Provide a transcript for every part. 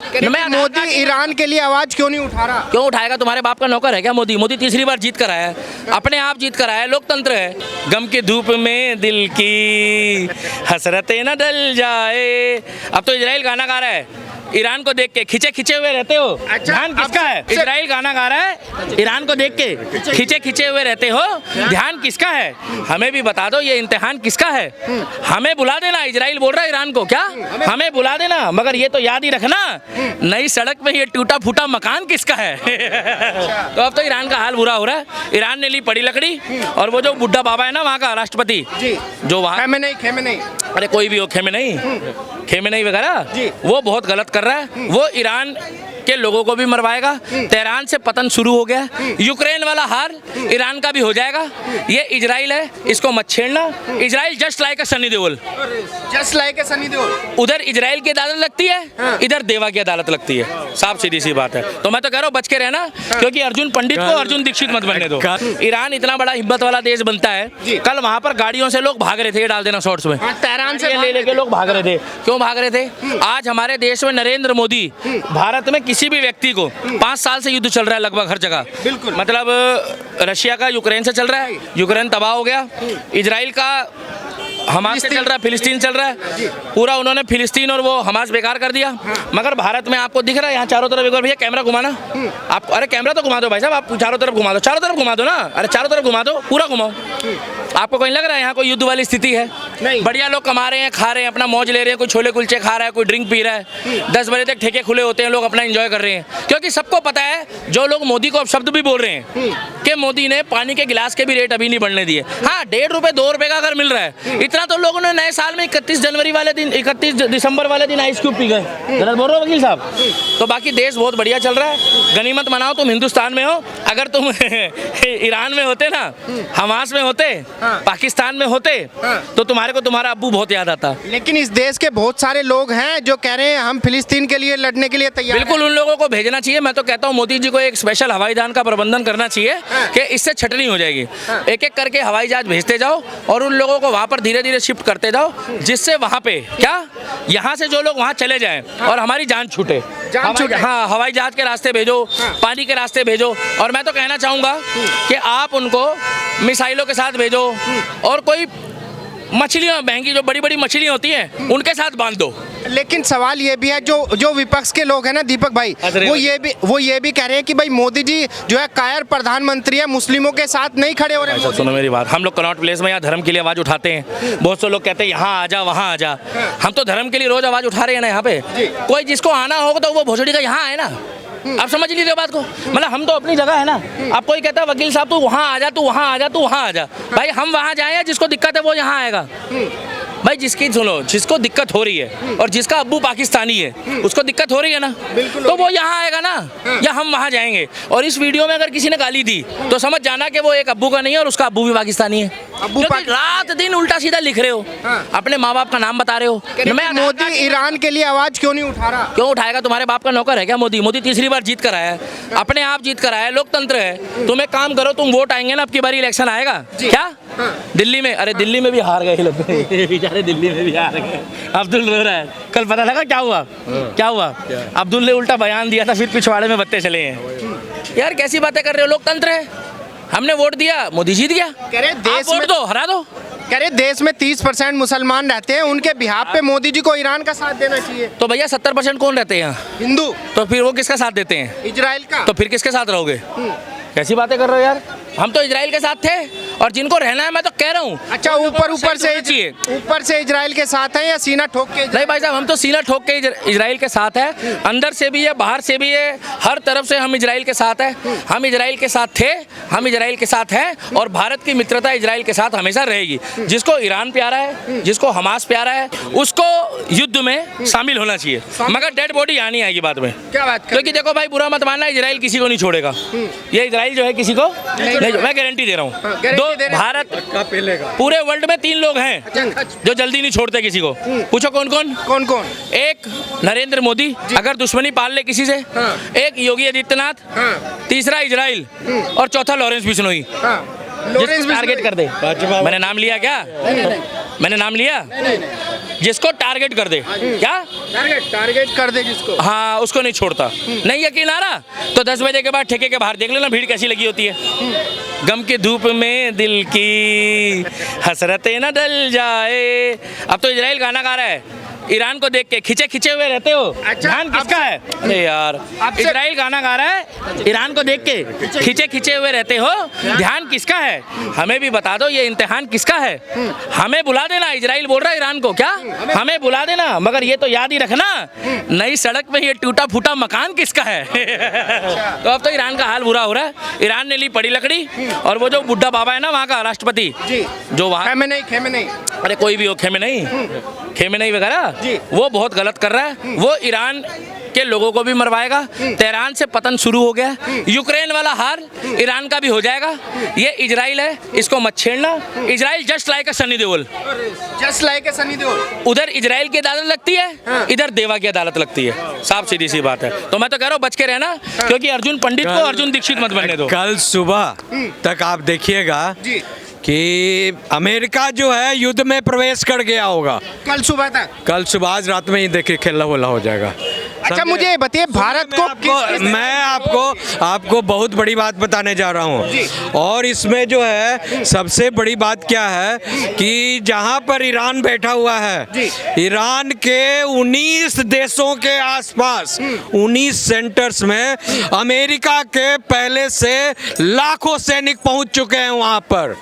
Modi Iran के लिए आवाज क्यों नहीं उठा रहा? क्यों उठाएगा? तुम्हारे बाप का नौकर है क्या मोदी? मोदी तीसरी बार जीत कर आया है, अपने आप जीत कर आया है, लोकतंत्र है। गम की धूप में दिल की हसरतें न डल जाए। अब तो इजराइल गाना गा रहा है, ईरान को देख के खिंचे खिंचे हुए रहते हो। ध्यान किसका है? इजराइल गाना गा रहा है, ईरान को देख के खिंचे खिंचे हुए रहते हो, ध्यान किसका है? हमें भी बता दो ये इम्तिहान किसका है? हमें बुला देना। इजराइल बोल रहा है ईरान को, क्या हमें बुला देना, मगर ये तो याद ही रखना नई सड़क में ये टूटा फूटा मकान किसका है? तो अब तो ईरान का हाल बुरा हो रहा है। ईरान ने ली पड़ी लकड़ी, और वो जो बुढ़ा बाबा है ना वहाँ का राष्ट्रपति, जो वहाँ खेमेनेई, अरे कोई भी हो, खेमेनेई वगैरह, वो बहुत गलत कर रहा है। वो ईरान के लोगों को भी मरवाएगा। तेहरान से पतन शुरू हो गया, यूक्रेन वाला हार ईरान का भी हो जाएगा। ये इजराइल है, इसको मत छेड़ना। Israel just like a Sunny Deol, just like Sunny Deol. उधर इजराइल की अदालत लगती है, इधर देवा की अदालत लगती है। साफ सीधी सी बात है। तो मैं तो कह रहा हूँ बच के रहना, क्योंकि अर्जुन पंडित को अर्जुन दीक्षित मत बनने दो। ईरान इतना बड़ा हिम्मत वाला देश बनता है, कल वहां पर गाड़ियों से लोग भाग रहे थे, डाल देना शॉर्ट्स में, तेहरान से ले लेके लोग भाग रहे थे। क्यों भाग रहे थे? आज हमारे देश में नरेंद्र मोदी, भारत में किसी भी व्यक्ति को 5 साल से युद्ध चल रहा है लगभग हर जगह, बिल्कुल, मतलब रशिया का यूक्रेन से चल रहा है, यूक्रेन तबाह हो गया। इजराइल का हमास से चल रहा है, फिलिस्तीन चल रहा है, पूरा उन्होंने फिलिस्तीन और वो हमास बेकार कर दिया। मगर भारत में आपको दिख रहा है यहाँ चारों तरफ, एक बार भैया कैमरा घुमाना आप, अरे कैमरा तो घुमा दो भाई साहब, आप चारों तरफ घुमा दो, चारों तरफ घुमा दो ना, अरे चारों तरफ घुमा दो, पूरा घुमाओ। आपको कहीं लग रहा है यहाँ कोई युद्ध वाली स्थिति है? नहीं, बढ़िया लोग कमा रहे हैं, खा रहे हैं, अपना मौज ले रहे हैं, कोई छोले कुलचे खा रहा है, कोई ड्रिंक पी रहा है, 10 बजे तक ठेके खुले होते हैं, लोग अपना एंजॉय कर रहे हैं। क्योंकि सबको पता है, जो लोग मोदी को अब शब्द भी बोल रहे हैं कि मोदी ने पानी के गिलास के भी रेट अभी नहीं बढ़ने दिए। हाँ, 1.5 रुपए 2 रुपए का अगर मिल रहा है, इतना तो लोगों ने नए साल में 31 जनवरी वाले दिन, 31 दिसंबर वाले दिन आइस क्यूब पी गए। गलत बोल रहे हो वकील साहब? तो बाकी देश बहुत बढ़िया चल रहा है, गनीमत मनाओ। तुम हिंदुस्तान में हो, अगर तुम ईरान में होते ना, हमास में होते, पाकिस्तान में होते, तो तुम्हारे को तुम्हारा अब्बू बहुत याद आता। लेकिन इस देश के बहुत सारे लोग हैं जो कह रहे हैं हम फिलिस्तीन के लिए लड़ने के लिए तैयार। बिल्कुल, उन लोगों को भेजना चाहिए। मैं तो कहता हूँ मोदी जी को एक स्पेशल हवाई जहाज का प्रबंधन करना चाहिए कि इससे छटनी हो जाएगी। एक एक करके हवाई जहाज भेजते जाओ और उन लोगों को वहाँ पर धीरे धीरे शिफ्ट करते जाओ, जिससे वहाँ पे क्या, यहाँ से जो लोग वहाँ चले जाएं और हमारी जान छूटे। हाँ, हवाई जहाज के रास्ते भेजो, पानी के रास्ते भेजो। और मैं तो कहना चाहूँगा कि आप उनको मिसाइलों के साथ भेजो, और कोई मछलियाँ महंगी जो बड़ी बड़ी मछलियाँ होती हैं उनके साथ बांध दो। लेकिन सवाल ये भी है, जो विपक्ष के लोग हैं ना दीपक भाई, वो ये भी कह रहे हैं कि भाई मोदी जी जो है कायर प्रधानमंत्री है, मुस्लिमों के साथ नहीं खड़े हो रहे। सुनो मेरी बात, हम लोग कनॉट प्लेस में यहाँ धर्म के लिए आवाज उठाते हैं। बहुत से लोग कहते हैं यहाँ आजा वहाँ आजा, हम तो धर्म के लिए रोज आवाज उठा रहे हैं ना। यहाँ पे कोई जिसको आना होगा तो वो भोसड़ी का यहाँ आए ना। आप समझ लीजिए बात को, मतलब हम तो अपनी जगह है ना। अब कोई कहता है वकील साहब तू वहाँ आ जा, तू वहाँ आ जा, तू वहाँ आ जा, भाई हम वहाँ जाए, जिसको दिक्कत है वो यहाँ आएगा। भाई जिसकी सुनो, जिसको दिक्कत हो रही है और जिसका अब्बू पाकिस्तानी है उसको दिक्कत हो रही है ना, तो वो यहाँ आएगा ना, या हम वहाँ जाएंगे। और इस वीडियो में अगर किसी ने गाली दी तो समझ जाना कि वो एक अब्बू का नहीं है और उसका अब्बू भी पाकिस्तानी है। रात दिन उल्टा सीधा लिख रहे हो, अपने माँ बाप का नाम बता रहे हो। मोदी ईरान के लिए आवाज क्यों नहीं उठा रहा? क्यों उठाएगा? तुम्हारे बाप का नौकर है क्या मोदी? मोदी तीसरी बार जीत कर आया है, अपने आप जीत कर आया है, लोकतंत्र है। तुम एक काम करो, तुम वोट आएंगे ना, अब की बारी इलेक्शन आएगा क्या दिल्ली में? अरे दिल्ली में भी हार गए लोग, बेचारे दिल्ली में भी हार गए। अब्दुल रो रहा है, कल पता लगा क्या हुआ? क्या हुआ? अब्दुल ने उल्टा बयान दिया था, फिर पिछवाड़े में बत्ते चले हैं। यार कैसी बातें कर रहे हो? लोकतंत्र है, हमने वोट दिया, मोदी जीत गया। कह रहे देश वोट दो, हरा दो। कह रहे देश में 30% मुसलमान रहते हैं, उनके बिहाफ पे मोदी जी को ईरान का साथ देना चाहिए। तो भैया 70% कौन रहते हैं यहाँ? हिंदू। तो फिर वो किसका साथ देते हैं? इजराइल का। तो फिर किसके साथ रहोगे? कैसी बातें कर रहे हो यार? हम तो इजराइल के साथ थे, और जिनको रहना है मैं तो कह रहा हूँ। अच्छा, ऊपर से इजराइल के साथ है या सीना ठोक के? नहीं भाई साहब, हम तो सीना ठोक के इजराइल के साथ है, अंदर से भी है, बाहर से भी है, हर तरफ से हम इजराइल के साथ है। हम इजराइल के साथ थे, हम इजराइल के साथ हैं, और भारत की मित्रता इजराइल के साथ हमेशा रहेगी। जिसको ईरान प्यारा है, जिसको हमास प्यारा है, उसको युद्ध में शामिल होना चाहिए, मगर डेड बॉडी यहाँ नहीं आएगी बाद में। क्या बात? क्योंकि देखो भाई, बुरा मत मानना, इजराइल किसी को नहीं छोड़ेगा। ये इजराइल जो है किसी को नहीं, मैं गारंटी दे रहा हूँ। दो भारत, पूरे वर्ल्ड में 3 लोग हैं जो जल्दी नहीं छोड़ते किसी को। पूछो कौन कौन? एक नरेंद्र मोदी, अगर दुश्मनी पाल ले किसी से, एक योगी आदित्यनाथ, तीसरा इजराइल, और चौथा लॉरेंस बिश्नोई। लॉरेंस जिसको टारगेट कर दे। मैंने नाम लिया क्या? मैंने नाम लिया? जिसको टारगेट कर दे। क्या टारगेट कर दे जिसको, हाँ उसको नहीं छोड़ता। नहीं यकीन आ रहा तो 10 बजे के बाद ठेके के बाहर देख लेना भीड़ कैसी लगी होती है। गम की धूप में दिल की हसरतें न डल जाए। अब तो इजराइल गाना गा रहा है, ईरान को देख के खिंचे खिंचे हुए रहते हो। अच्छा, ध्यान किसका है? अरे यार इजराइल गाना गा रहा है, ईरान को देख के खिंचे खिंचे हुए रहते हो। ध्यान किसका है? हमें भी बता दो ये इम्तिहान किसका है। हमें बुला देना, इजराइल बोल रहा है ईरान को, क्या हमें बुला देना, मगर ये तो याद ही रखना नई सड़क में ये टूटा फूटा मकान किसका है। तो अब तो ईरान का हाल बुरा हो रहा है। ईरान ने ली पड़ी लकड़ी, और वो जो बुढ़ा बाबा है ना वहाँ का राष्ट्रपति, जो वहाँ खेमेनेई, अरे कोई भी हो, खेमेनेई वगैरह, वो बहुत गलत कर रहा है। वो ईरान के लोगों को भी मरवाएगा। तेहरान से पतन शुरू हो गया, यूक्रेन वाला हार ईरान का भी हो जाएगा। ये इजराइल है, इसको मत छेड़ना। Israel just like a Sunny Deol, उधर इजराइल की अदालत लगती है, इधर देवा की अदालत लगती है। साफ सीधी सी बात है। तो मैं तो कह रहा हूँ बच के रहना, क्योंकि अर्जुन पंडित को अर्जुन दीक्षित मत बनने दो। कल सुबह तक आप देखिएगा कि अमेरिका जो है युद्ध में प्रवेश कर गया होगा। कल सुबह तक, कल सुबह आज रात में ही देखिए खेला वोला हो जाएगा। अच्छा मुझे बताइए भारत को मैं आपको बहुत बड़ी बात बताने जा रहा हूँ, और इसमें जो है सबसे बड़ी बात क्या है कि जहाँ पर ईरान बैठा हुआ है, ईरान के 19 देशों के आसपास 19 सेंटर्स में अमेरिका के पहले से लाखों सैनिक पहुंच चुके हैं। वहाँ पर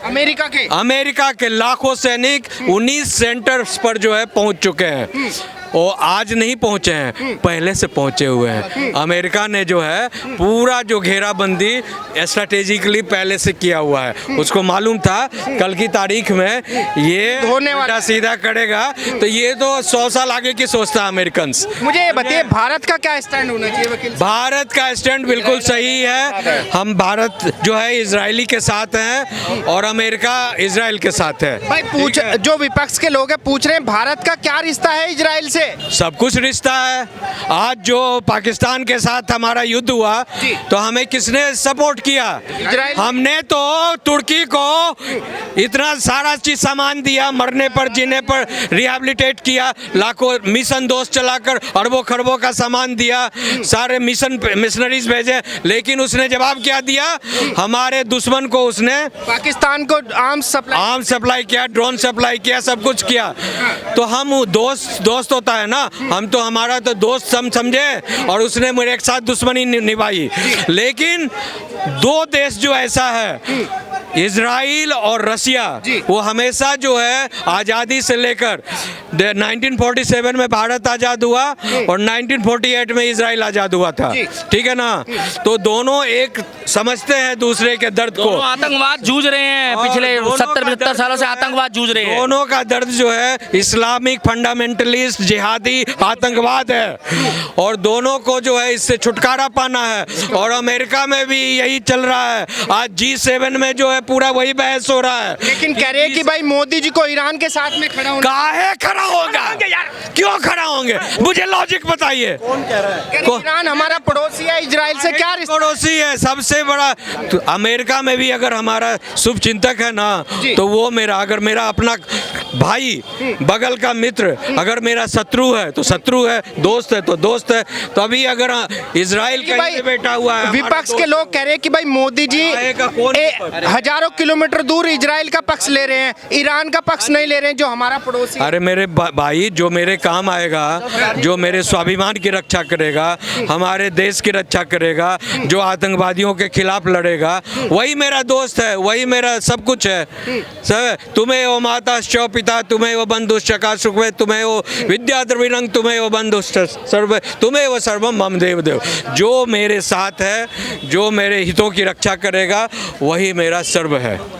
अमेरिका के लाखों सैनिक 19 सेंटर्स पर जो है पहुंच चुके हैं। वो आज नहीं पहुंचे हैं, पहले से पहुंचे हुए हैं। अमेरिका ने जो है पूरा जो घेराबंदी स्ट्रेटेजिकली पहले से किया हुआ है। उसको मालूम था कल की तारीख में ये उल्टा सीधा करेगा, तो ये तो 100 साल आगे की सोचता है अमेरिकन। मुझे ये बताइए भारत का क्या स्टैंड होना चाहिए वकील? भारत का स्टैंड बिल्कुल सही है। हम भारत जो है इजरायली के साथ हैं और अमेरिका इजराइल के साथ है। भाई जो विपक्ष के लोग हैं पूछ रहे हैं भारत का क्या रिश्ता है इजराइल से? सब कुछ रिश्ता है। आज जो पाकिस्तान के साथ हमारा युद्ध हुआ तो हमें किसने सपोर्ट किया? हमने तो तुर्की को इतना सारा चीज सामान दिया, मरने पर जीने पर रिहैबिलिटेट किया, लाखों मिशन दोस्त चलाकर अरबों खरबों का सामान दिया, सारे मिशनरीज भेजे, लेकिन उसने जवाब क्या दिया? हमारे दुश्मन को उसने पाकिस्तान को आर्म्स सप्लाई किया, ड्रोन सप्लाई किया, सब कुछ किया। तो हम दोस्त होता है ना, हम तो हमारा तो दोस्त समझे और उसने मेरे एक साथ दुश्मनी निभाई। लेकिन दो देश जो ऐसा है इजराइल और रशिया, वो हमेशा जो है आज़ादी से लेकर 1947 में भारत आज़ाद हुआ और 1948 में इजराइल आज़ाद हुआ था, ठीक है ना। तो दोनों एक समझते हैं दूसरे के दर्द को। आतंकवाद जूझ रहे हैं, पिछले 70-75 सालों से आतंकवाद जूझ रहे हैं। दोनों का दर्द जो है इस्लामिक फंडामेंटलिस्ट जिहादी आतंकवाद है, और दोनों को जो है इससे छुटकारा पाना है। और अमेरिका में भी यही चल रहा है। आज G7 में जो है पूरा वही बहस हो रहा है। लेकिन कह रहे हैं कि भाई मोदी जी को ईरान के साथ में खड़ा होना। काहे खड़ा होगा? क्यों खड़ा होंगे? मुझे लॉजिक बताइए। कौन कह रहा है? ईरान हमारा पड़ोसी है, इजराइल से क्या रिश्ता? पड़ोसी है सबसे बड़ा। तो अमेरिका में भी अगर हमारा शुभ चिंतक है ना, तो वो अगर मेरा अपना भाई, बगल का मित्र, अगर मेरा शत्रु है तो शत्रु है, दोस्त है तो दोस्त है। तो अभी अगर इजराइल कहीं पे बैठा हुआ है, विपक्ष के लोग कह रहे हैं कि भाई मोदी जी हजारों किलोमीटर दूर इजराइल का पक्ष ले रहे हैं, ईरान का पक्ष नहीं ले रहे हैं जो हमारा पड़ोसी। अरे मेरे भाई, जो मेरे काम आएगा, जो मेरे स्वाभिमान की रक्षा करेगा, हमारे देश की रक्षा करेगा, जो आतंकवादियों के खिलाफ लड़ेगा, वही मेरा दोस्त है, वही मेरा सब कुछ है। सब तुम्हें वो माता शव पिता, तुम्हें वो बंधुश्चका सुखवे, तुम्हें वो विद्या द्रविणं, तुम्हें वो बंधुश्च सर्व, तुम्हें वो सर्वम मम देव देव। जो मेरे साथ है, जो मेरे हितों की रक्षा करेगा, वही मेरा सर्व है।